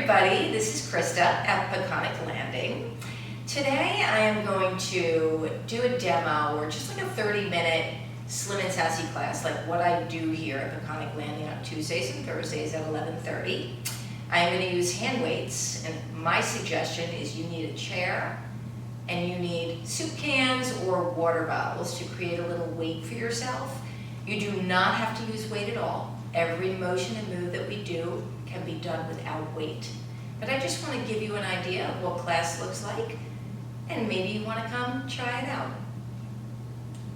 everybody, this is Christa at Peconic Landing. Today I am going to do a demo or just like a 30-minute slim and sassy class like what I do here at Peconic Landing on Tuesdays and Thursdays at 11:30. I am going to use hand weights, and my suggestion is you need a chair and you need soup cans or water bottles to create a little weight for yourself. You do not have to use weight at all. Every motion and move that we do can be done without weight. But I just want to give you an idea of what class looks like, and maybe you want to come try it out.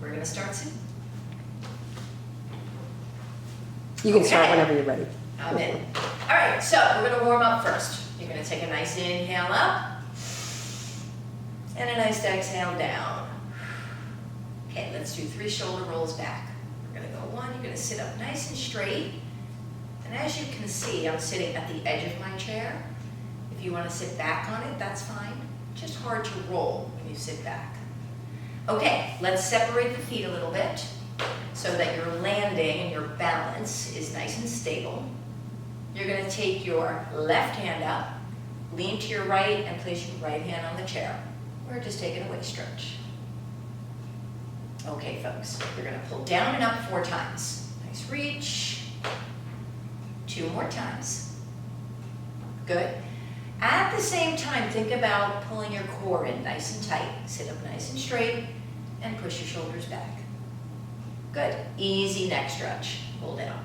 We're going to start soon. You can start whenever you're ready. I'm in. All right, so we're going to warm up first. You're going to take a nice inhale up and a nice exhale down. Okay, let's do 3 shoulder rolls back. We're going to go 1. You're going to sit up nice and straight. And as you can see, I'm sitting at the edge of my chair. If you want to sit back on it, that's fine. Just hard to roll when you sit back. Okay, let's separate the feet a little bit so that your landing and your balance is nice and stable. You're going to take your left hand up, lean to your right, and place your right hand on the chair. Or just take it away, stretch. Okay, folks, you're going to pull down and up 4 times. Nice reach. 2 more times. Good. At the same time, think about pulling your core in nice and tight. Sit up nice and straight and push your shoulders back. Good. Easy neck stretch. Pull down.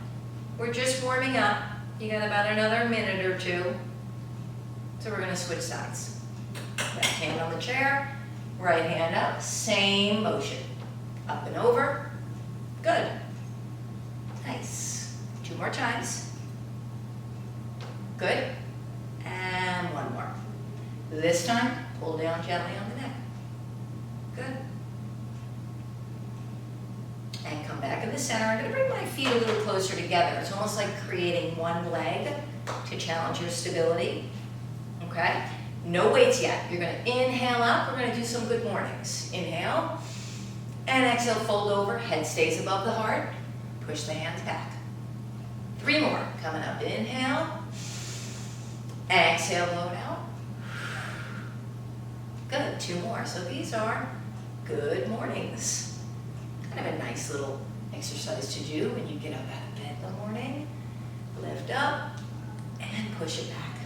We're just warming up. You got about another minute or 2. So we're going to switch sides. Left hand on the chair, right hand up, same motion. Up and over. Good. Nice. 2 more times. Good. And 1 more. This time, pull down gently on the neck. Good. And come back in the center. I'm going to bring my feet a little closer together. It's almost like creating one leg to challenge your stability. Okay? No weights yet. You're going to inhale up. We're going to do some good mornings. Inhale. And exhale, fold over. Head stays above the heart. Push the hands back. 3 more. Coming up. Inhale. Exhale, blow it out. Good, 2 more. So these are good mornings. Kind of a nice little exercise to do when you get up out of bed in the morning. Lift up and push it back.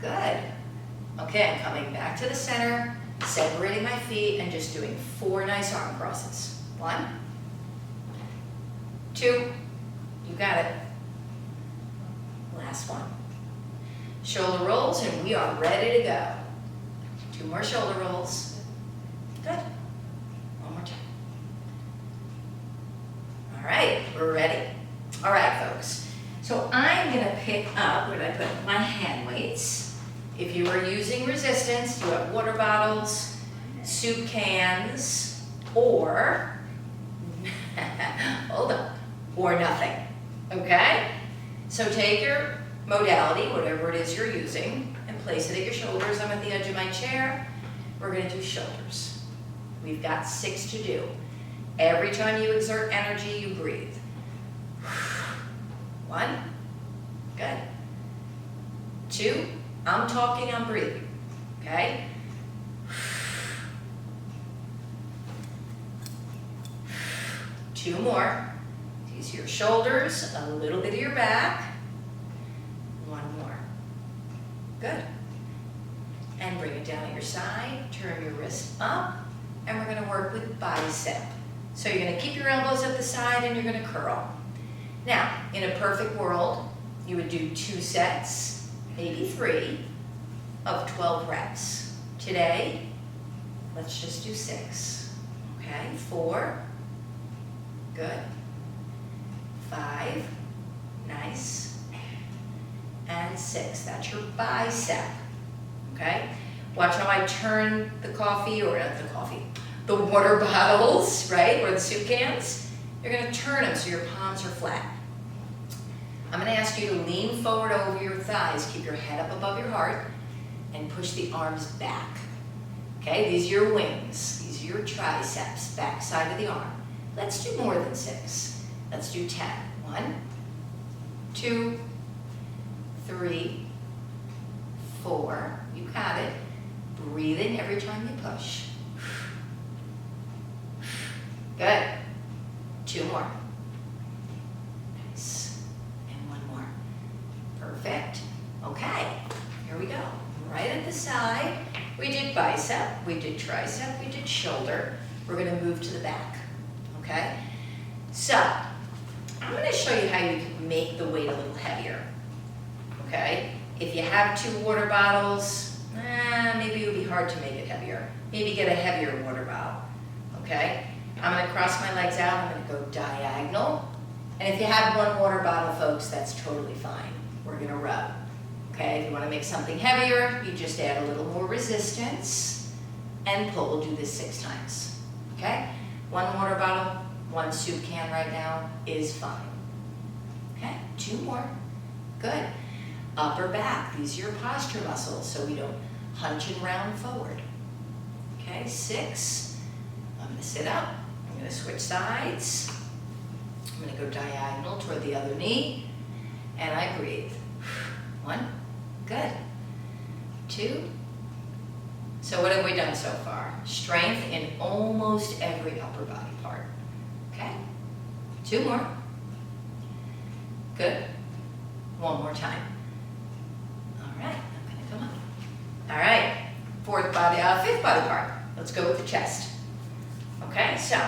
Good. Okay, I'm coming back to the center, separating my feet and just doing 4 nice arm crosses. 1, 2, you got it. Last one. Shoulder rolls, and we are ready to go. 2 more shoulder rolls. Good. 1 more time. All right, we're ready. All right, folks. So I'm going to pick up where I put my hand weights. If you are using resistance, you have water bottles, soup cans, or, hold on, or nothing. Okay? So take your modality, whatever it is you're using, and place it at your shoulders. I'm at the edge of my chair. We're going to do shoulders. We've got 6 to do. Every time you exert energy, you breathe. 1. Good. 2. I'm talking, I'm breathing. Okay? 2 more. Use your shoulders, a little bit of your back. 1 more. Good. And bring it down at your side. Turn your wrist up. And we're going to work with bicep. So you're going to keep your elbows at the side and you're going to curl. Now, in a perfect world, you would do 2 sets, maybe 3, of 12 reps. Today, let's just do 6. Okay, 4. Good. 5. Nice. And 6. That's your bicep. Okay? Watch how I turn the coffee, or not the coffee, the water bottles, right? Or the soup cans. You're going to turn them so your palms are flat. I'm going to ask you to lean forward over your thighs. Keep your head up above your heart and push the arms back. Okay? These are your wings. These are your triceps, back side of the arm. Let's do more than 6. Let's do 10. 1, 2, 3, 4, you got it. Breathing every time you push. Good. 2 more. Nice. And 1 more. Perfect. Okay, here we go. Right at the side, we did bicep, we did tricep, we did shoulder. We're gonna move to the back, okay? So, I'm gonna show you how you can make the weight a little heavier, okay? If you have 2 water bottles, maybe it would be hard to make it heavier. Maybe get a heavier water bottle, okay? I'm gonna cross my legs out, I'm gonna go diagonal. And if you have 1 water bottle, folks, that's totally fine. We're gonna rub, okay? If you wanna make something heavier, you just add a little more resistance and pull. We'll do this 6 times, okay? 1 water bottle, 1 soup can right now is fine. Okay, 2 more, good. Upper back, these are your posture muscles so we don't hunch and round forward. Okay, 6, I'm gonna sit up, I'm gonna switch sides. I'm gonna go diagonal toward the other knee, and I breathe. 1, good. 2. So what have we done so far? Strength in almost every upper body part. Okay, 2 more. Good. 1 more time. All right, I'm gonna come up. All right, 5th body part. Let's go with the chest. Okay, so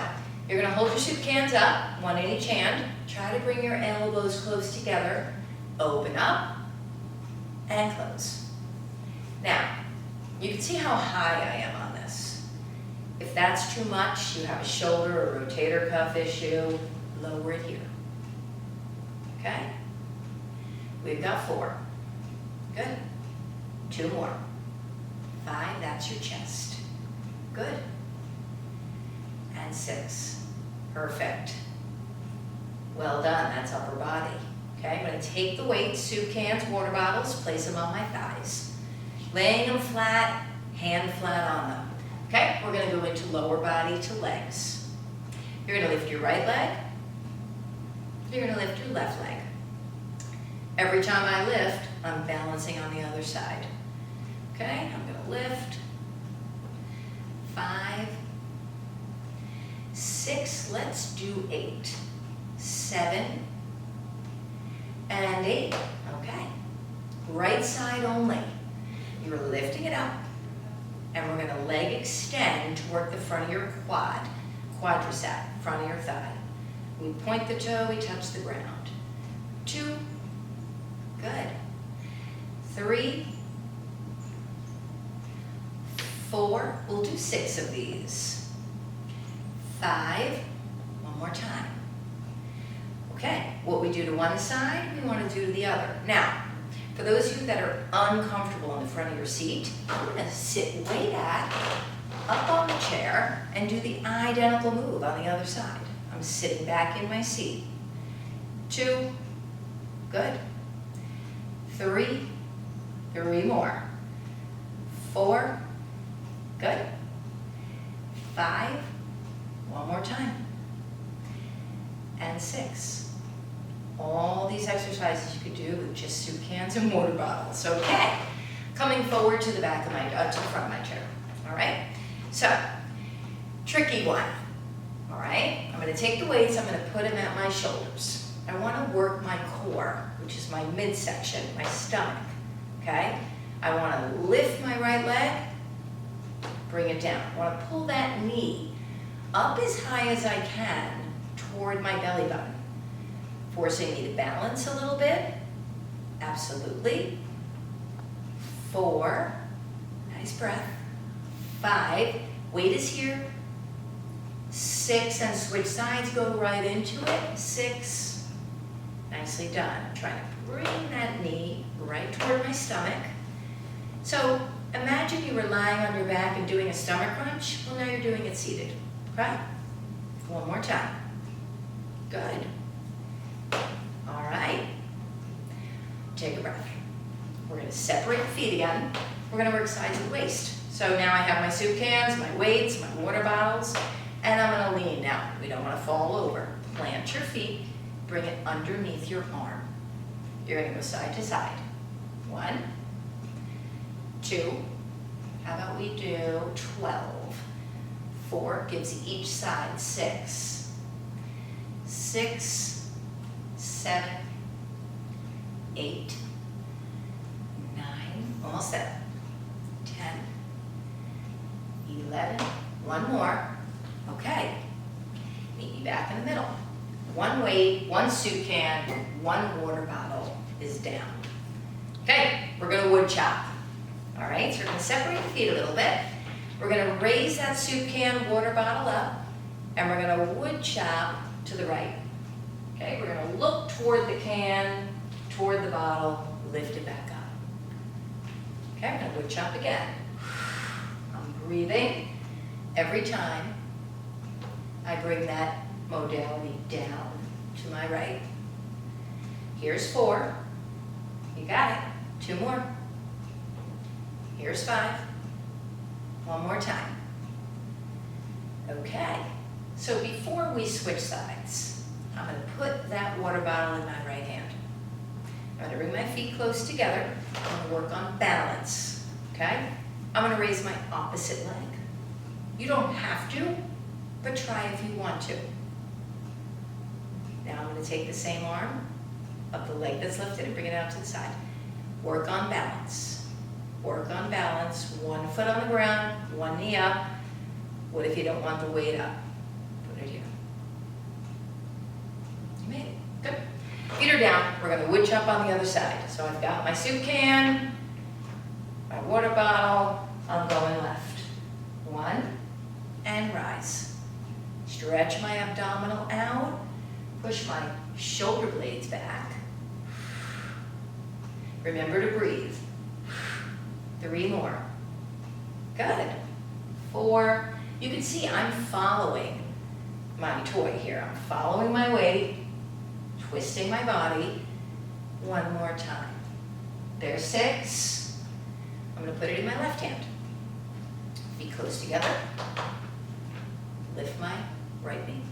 you're gonna hold your soup cans up, 1 in each hand. Try to bring your elbows close together. Open up and close. Now, you can see how high I am on this. If that's too much, you have a shoulder or rotator cuff issue, lower it here. Okay? We've got 4. Good. 2 more. 5, that's your chest. Good. And 6. Perfect. Well done, that's upper body. Okay, I'm gonna take the weights, soup cans, water bottles, place them on my thighs. Laying them flat, hand flat on them. Okay, we're gonna go into lower body to legs. You're gonna lift your right leg. You're gonna lift your left leg. Every time I lift, I'm balancing on the other side. Okay, I'm gonna lift. 5, 6, let's do 8. 7, and 8, okay. Right side only. You're lifting it up, and we're gonna leg extend toward the front of your quadricep, front of your thigh. We point the toe, we touch the ground. 2, good. 3, 4, we'll do 6 of these. 5, 1 more time. Okay, what we do to one side, we want to do to the other. Now, for those of you that are uncomfortable in the front of your seat, I'm going to sit way back, up on the chair, and do the identical move on the other side. I'm sitting back in my seat. 2, good. 3, 3 more. 4, good. 5, 1 more time. And 6. All these exercises you could do with just soup cans and water bottles. Okay, coming forward to the back of my, to the front of my chair. All right. So, tricky one. All right. I'm going to take the weights. I'm going to put them at my shoulders. I want to work my core, which is my midsection, my stomach. Okay. I want to lift my right leg, bring it down. I want to pull that knee up as high as I can toward my belly button. Forcing me to balance a little bit. Absolutely. 4, nice breath. 5, weight is here. 6, and switch sides, go right into it. 6, nicely done. I'm trying to bring that knee right toward my stomach. So imagine you were lying on your back and doing a stomach crunch. Well, now you're doing it seated, okay? 1 more time. Good. All right. Take a breath. We're going to separate the feet again. We're going to work sides of the waist. So now I have my soup cans, my weights, my water bottles, and I'm going to lean. Now, we don't want to fall over. Plant your feet, bring it underneath your arm. You're going to go side to side. 1, 2. How about we do 12? 4 gives each side 6. 6, 7, 8, 9, almost there. 10, 11, one more. Okay. Meet me back in the middle. 1 weight, 1 soup can, 1 water bottle is down. Okay, we're gonna wood chop. All right, so we're gonna separate the feet a little bit. We're gonna raise that soup can, water bottle up, and we're gonna wood chop to the right. Okay, we're gonna look toward the can, toward the bottle, lift it back up. Okay, I'm gonna wood chop again. I'm breathing every time I bring that modality down to my right. Here's 4. You got it. 2 more. Here's 5. 1 more time. Okay. So before we switch sides, I'm going to put that water bottle in my right hand. I'm going to bring my feet close together. I'm going to work on balance. Okay? I'm going to raise my opposite leg. You don't have to, but try if you want to. Now I'm going to take the same arm of the leg that's lifted and bring it out to the side. Work on balance. Work on balance. 1 foot on the ground, 1 knee up. What if you don't want the weight up? Put it here. You made it. Good. Feet are down. We're going to wood chop on the other side. So I've got my soup can, my water bottle. I'm going left. 1, and rise. Stretch my abdominal out. Push my shoulder blades back. Remember to breathe. 3 more. Good. 4. You can see I'm following my toy here. I'm following my weight, twisting my body. 1 more time. There's 6. I'm going to put it in my left hand. Feet close together. Lift my right knee.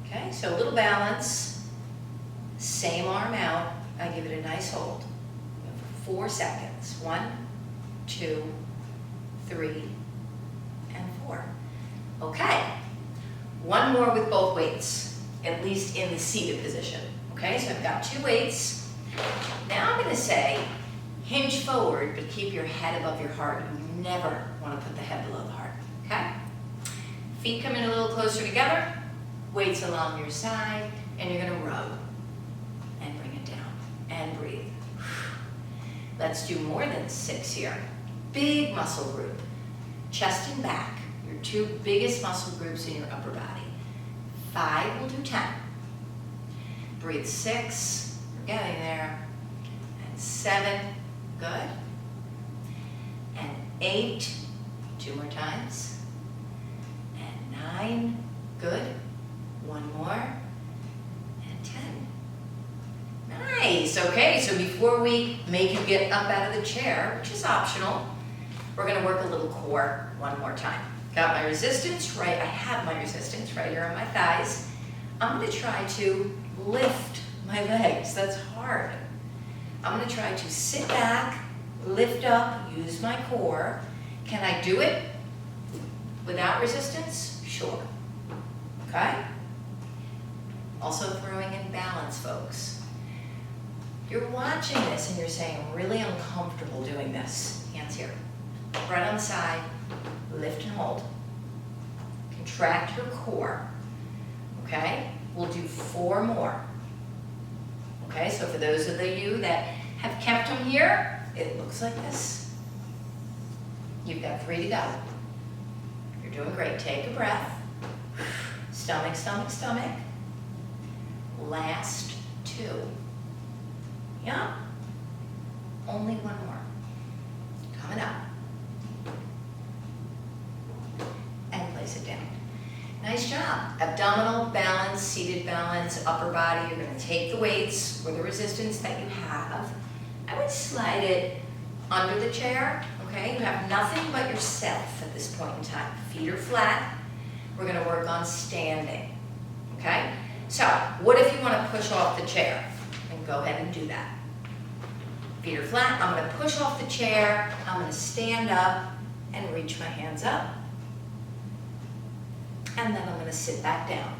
Okay, so a little balance. Same arm out. I give it a nice hold. 4 seconds. 1, 2, 3, and 4. Okay. 1 more with both weights, at least in the seated position. Okay, so I've got 2 weights. Now I'm going to say, hinge forward, but keep your head above your heart. You never want to put the head below the heart. Okay? Feet come in a little closer together. Weights along your side, and you're going to rub and bring it down and breathe. Let's do more than 6 here. Big muscle group. Chest and back, your 2 biggest muscle groups in your upper body. 5, we'll do 10. Breathe 6, we're getting there. And 7, good. And 8, 2 more times. And 9, good. 1 more. And 10. Nice. Okay, so before we make you get up out of the chair, which is optional, we're going to work a little core 1 more time. Got my resistance right, I have my resistance right here on my thighs. I'm going to try to lift my legs. That's hard. I'm going to try to sit back, lift up, use my core. Can I do it without resistance? Sure. Okay? Also throwing in balance, folks. You're watching this and you're saying, I'm really uncomfortable doing this. Hands here. Right on the side, lift and hold. Contract your core. Okay? We'll do 4 more. Okay, so for those of you that have kept them here, it looks like this. You've got 3 to go. You're doing great. Take a breath. Stomach, stomach, stomach. Last 2. Yeah. Only 1 more. Coming up. And place it down. Nice job. Abdominal balance, seated balance, upper body. You're going to take the weights or the resistance that you have. I would slide it under the chair. Okay? You have nothing but yourself at this point in time. Feet are flat. We're going to work on standing. Okay? So, what if you want to push off the chair? And go ahead and do that. Feet are flat. I'm gonna push off the chair. I'm gonna stand up and reach my hands up. And then I'm gonna sit back down.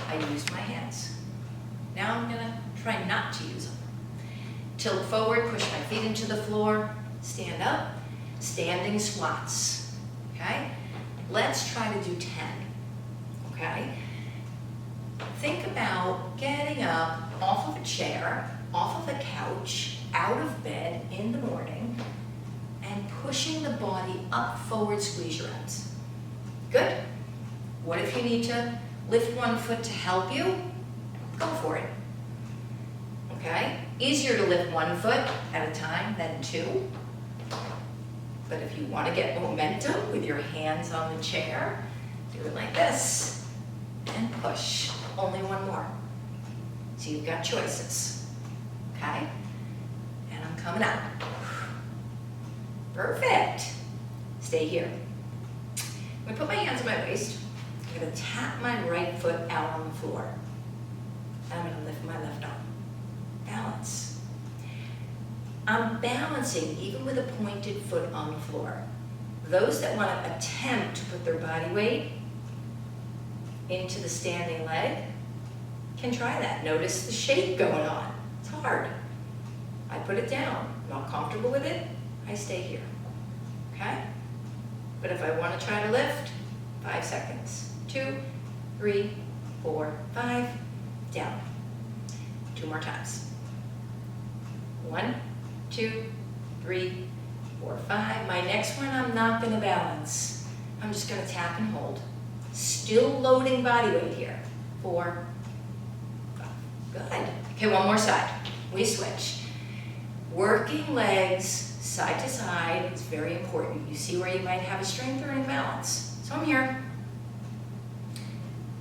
I used my hands. Now I'm gonna try not to use them. Tilt forward, push my feet into the floor, stand up, standing squats, okay? Let's try to do 10, okay? Think about getting up off of a chair, off of a couch, out of bed in the morning, and pushing the body up, forward, squeeze your abs. Good? What if you need to lift one foot to help you? Go for it. Okay? Easier to lift one foot at a time than two. But if you want to get momentum with your hands on the chair, do it like this and push. Only one more. So you've got choices. Okay? And I'm coming up. Perfect. Stay here. I'm going to put my hands on my waist. I'm going to tap my right foot out on the floor. And I'm going to lift my left arm. Balance. I'm balancing even with a pointed foot on the floor. Those that want to attempt to put their body weight into the standing leg can try that. Notice the shake going on. It's hard. I put it down. Not comfortable with it, I stay here. Okay? But if I want to try to lift, 5 seconds. 2, 3, 4, 5, down. 2 more times. 1, 2, 3, 4, 5. My next one, I'm not going to balance. I'm just going to tap and hold. Still loading body weight here. 4, 5. Good. Okay, one more side. We switch. Working legs side to side is very important. You see where you might have a strength or an imbalance. So I'm here.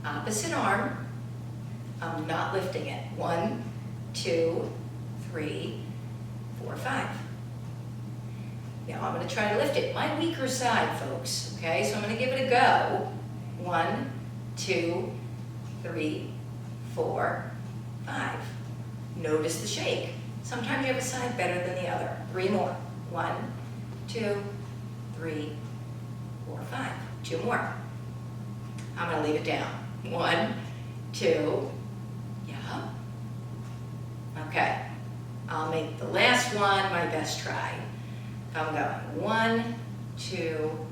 Opposite arm. I'm not lifting it. 1, 2, 3, 4, 5. Now I'm going to try to lift it. My weaker side, folks. Okay, so I'm going to give it a go. 1, 2, 3, 4, 5. Notice the shake. Sometimes you have a side better than the other. 3 more. 1, 2, 3, 4, 5. 2 more. I'm going to leave it down. 1, 2, yeah. Okay. I'll make the last one my best try. I'm going 1, 2,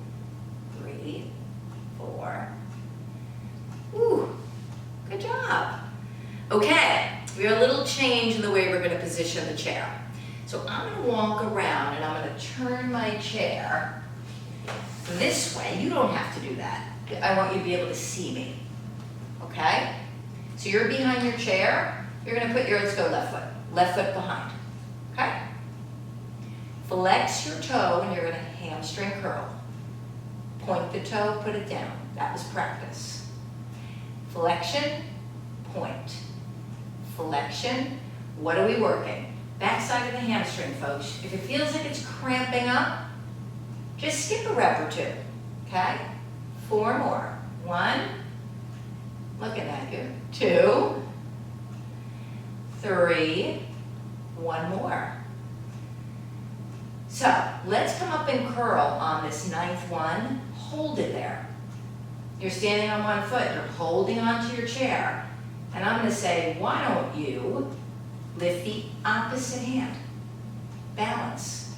3, 4. Ooh, good job. Okay, we have a little change in the way we're going to position the chair. So I'm going to walk around and I'm going to turn my chair this way. You don't have to do that. I want you to be able to see me. Okay? So you're behind your chair. You're going to put your, let's go left foot behind. Okay? Flex your toe and you're going to hamstring curl. Point the toe, put it down. That was practice. Flexion, point. Flexion, what are we working? Backside of the hamstring, folks. If it feels like it's cramping up, just skip a rep or 2. Okay? 4 more. 1, looking at you. 2, 3, 1 more. So let's come up and curl on this 9th one. Hold it there. You're standing on one foot. You're holding onto your chair. And I'm going to say, why don't you lift the opposite hand? Balance.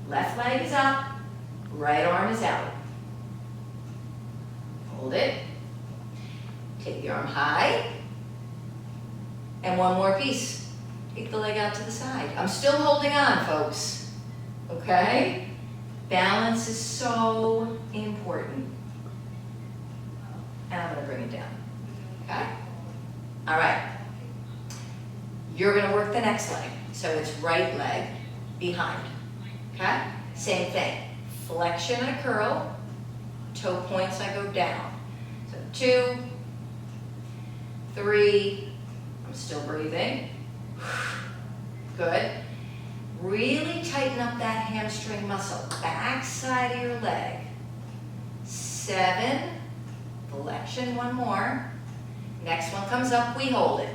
Left leg is up. Right arm is out. Hold it. Take the arm high. And one more piece. Take the leg out to the side. I'm still holding on, folks. Okay? Balance is so important. And I'm going to bring it down. Okay? All right. You're going to work the next leg. So it's right leg behind. Okay? Same thing. Flexion, I curl. Toe points, I go down. So 2, 3. I'm still breathing. Good. Really tighten up that hamstring muscle. Back side of your leg. 7. Flexion, 1 more. Next one comes up, we hold it.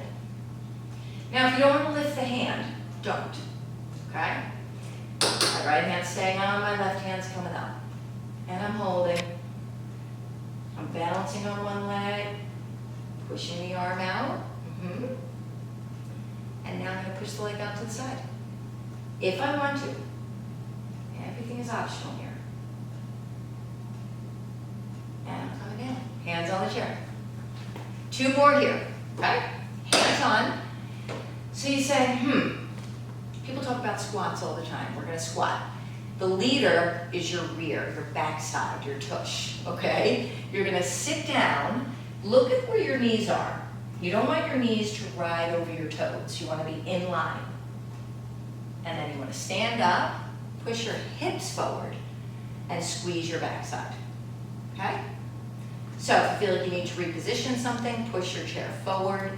Now if you don't want to lift the hand, don't, okay? My right hand's staying on, my left hand's coming up. And I'm holding. I'm balancing on one leg, pushing the arm out. And now I'm gonna push the leg out to the side. If I want to. Everything is optional here. And I'm coming down. Hands on the chair. 2 more here, okay? Hands on. So you say, people talk about squats all the time. We're gonna squat. The leader is your rear, your backside, your tush, okay? You're gonna sit down, look at where your knees are. You don't want your knees to ride over your toes. You wanna be in line. And then you wanna stand up, push your hips forward, and squeeze your backside, okay? So if you feel like you need to reposition something, push your chair forward.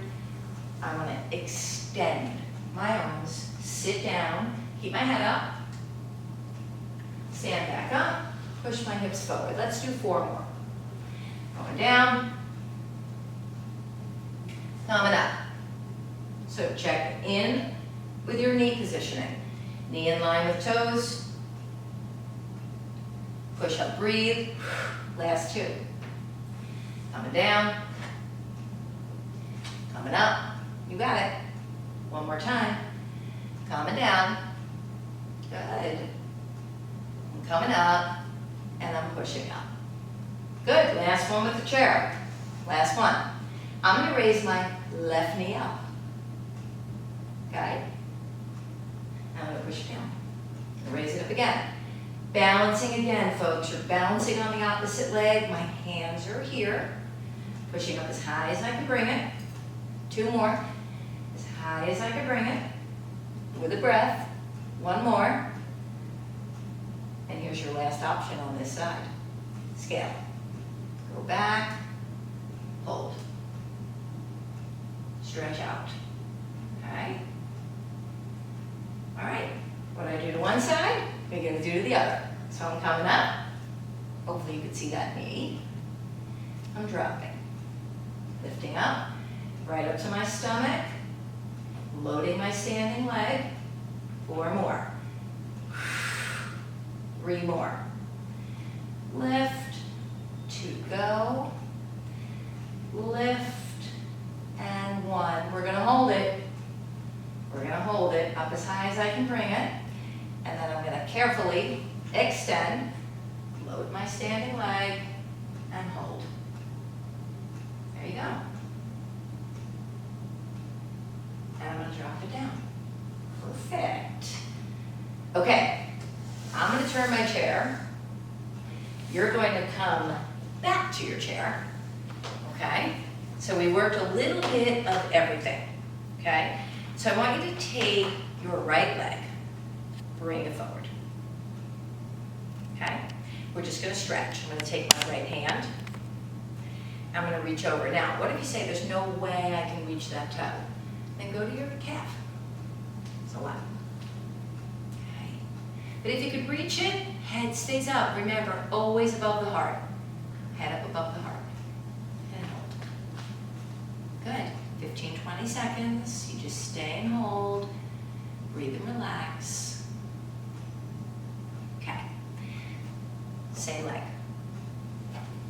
I wanna extend my arms, sit down, keep my head up, stand back up, push my hips forward. Let's do 4 more. Going down, coming up. So check in with your knee positioning. Knee in line with toes. Push up, breathe. Last 2. Coming down, coming up. You got it. 1 more time. Coming down. Good. I'm coming up, and I'm pushing up. Good. Last one with the chair. Last one. I'm going to raise my left knee up. Okay? I'm going to push it down. Raise it up again. Balancing again, folks. You're balancing on the opposite leg. My hands are here. Pushing up as high as I can bring it. 2 more. As high as I can bring it. With a breath. 1 more. And here's your last option on this side. Scale. Go back. Hold. Stretch out. Okay? All right. What I do to one side, you're going to do to the other. So I'm coming up. Hopefully you can see that knee. I'm dropping. Lifting up. Right up to my stomach. Loading my standing leg. 4 more. 3 more. Lift. 2 go. Lift. And 1. We're going to hold it. We're going to hold it up as high as I can bring it. And then I'm going to carefully extend, load my standing leg, and hold. There you go. And I'm going to drop it down. Perfect. Okay, I'm going to turn my chair. You're going to come back to your chair. Okay? So we worked a little bit of everything. Okay? So I want you to take your right leg, bring it forward. Okay? We're just going to stretch. I'm going to take my right hand. I'm going to reach over. Now, what if you say there's no way I can reach that toe? Then go to your calf. So what? Okay. But if you could reach it, head stays up. Remember, always above the heart. Head up above the heart. And hold. Good. 15, 20 seconds. You just stay and hold. Breathe and relax. Okay. Same leg.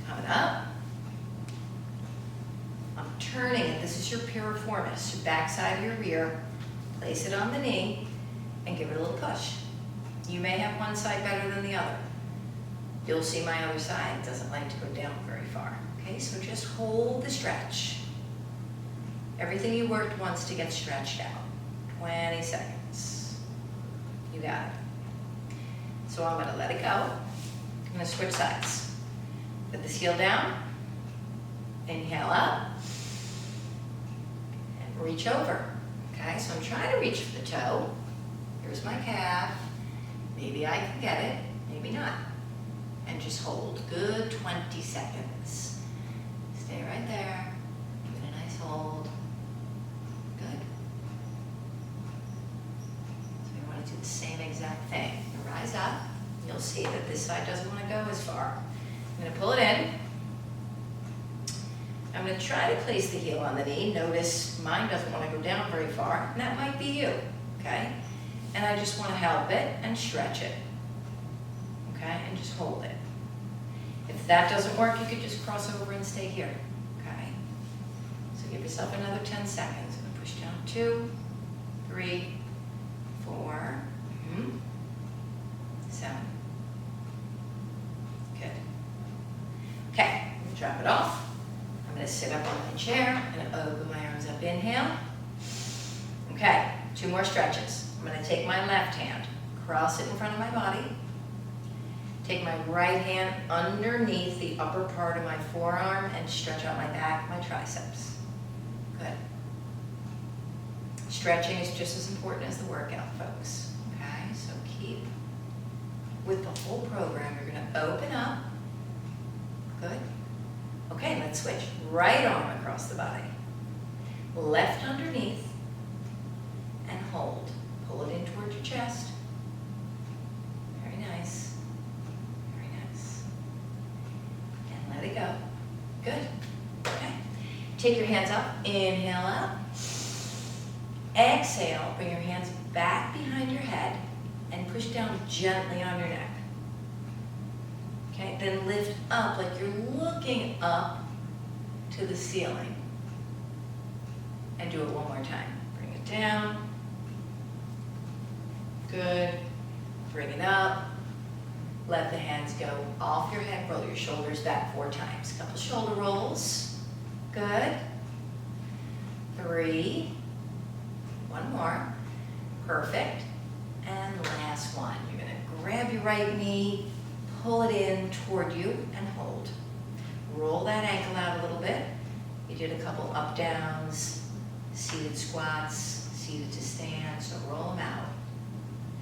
Coming up. I'm turning it. This is your piriformis, your backside of your rear. Place it on the knee and give it a little push. You may have one side better than the other. You'll see my other side doesn't like to go down very far. Okay, so just hold the stretch. Everything you worked wants to get stretched out. 20 seconds. You got it. So I'm going to let it go. I'm going to switch sides. Put this heel down. Inhale up. And reach over. Okay, so I'm trying to reach for the toe. Here's my calf. Maybe I can get it, maybe not. And just hold. Good 20 seconds. Stay right there. Give it a nice hold. Good. So we want to do the same exact thing. You rise up. You'll see that this side doesn't want to go as far. I'm going to pull it in. I'm going to try to place the heel on the knee. Notice mine doesn't want to go down very far, and that might be you. okay? And I just want to help it and stretch it, okay? And just hold it. If that doesn't work, you could just cross over and stay here, okay? So give yourself another 10 seconds. I'm gonna push down 2, 3, 4, 7. Good. Okay, drop it off. I'm gonna sit up on my chair and open my arms up, inhale. Okay, 2 more stretches. I'm gonna take my left hand, cross it in front of my body. Take my right hand underneath the upper part of my forearm and stretch out my back, my triceps. Good. Stretching is just as important as the workout, folks. Okay, so keep with the whole program. You're gonna open up. Good. Okay, let's switch. Right arm across the body. Left underneath and hold. Pull it in towards your chest. Very nice. Very nice. And let it go. Good. Okay. Take your hands up. Inhale out. Exhale. Bring your hands back behind your head and push down gently on your neck. Okay, then lift up like you're looking up to the ceiling. And do it one more time. Bring it down. Good. Bring it up. Let the hands go off your head. Roll your shoulders back 4 times. Couple shoulder rolls. Good. 3. 1 more. Perfect. And last one. You're going to grab your right knee, pull it in toward you, and hold. Roll that ankle out a little bit. You did a couple up downs, seated squats, seated to stand, so roll them out.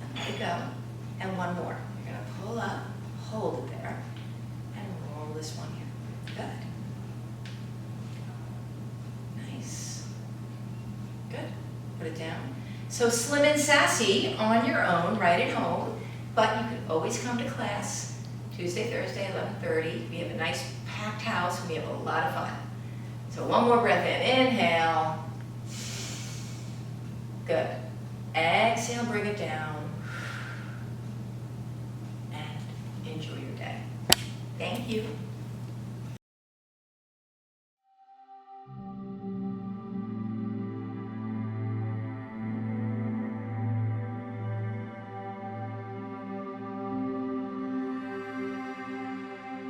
And let it go. And 1 more. You're going to pull up, hold it there, and roll this one here. Good. Nice. Good. Put it down. So slim and sassy on your own, right at home, but you could always come to class Tuesday, Thursday, 11:30. We have a nice packed house and we have a lot of fun. So 1 more breath in. Inhale. Good. Exhale, bring it down. And enjoy your day. Thank you.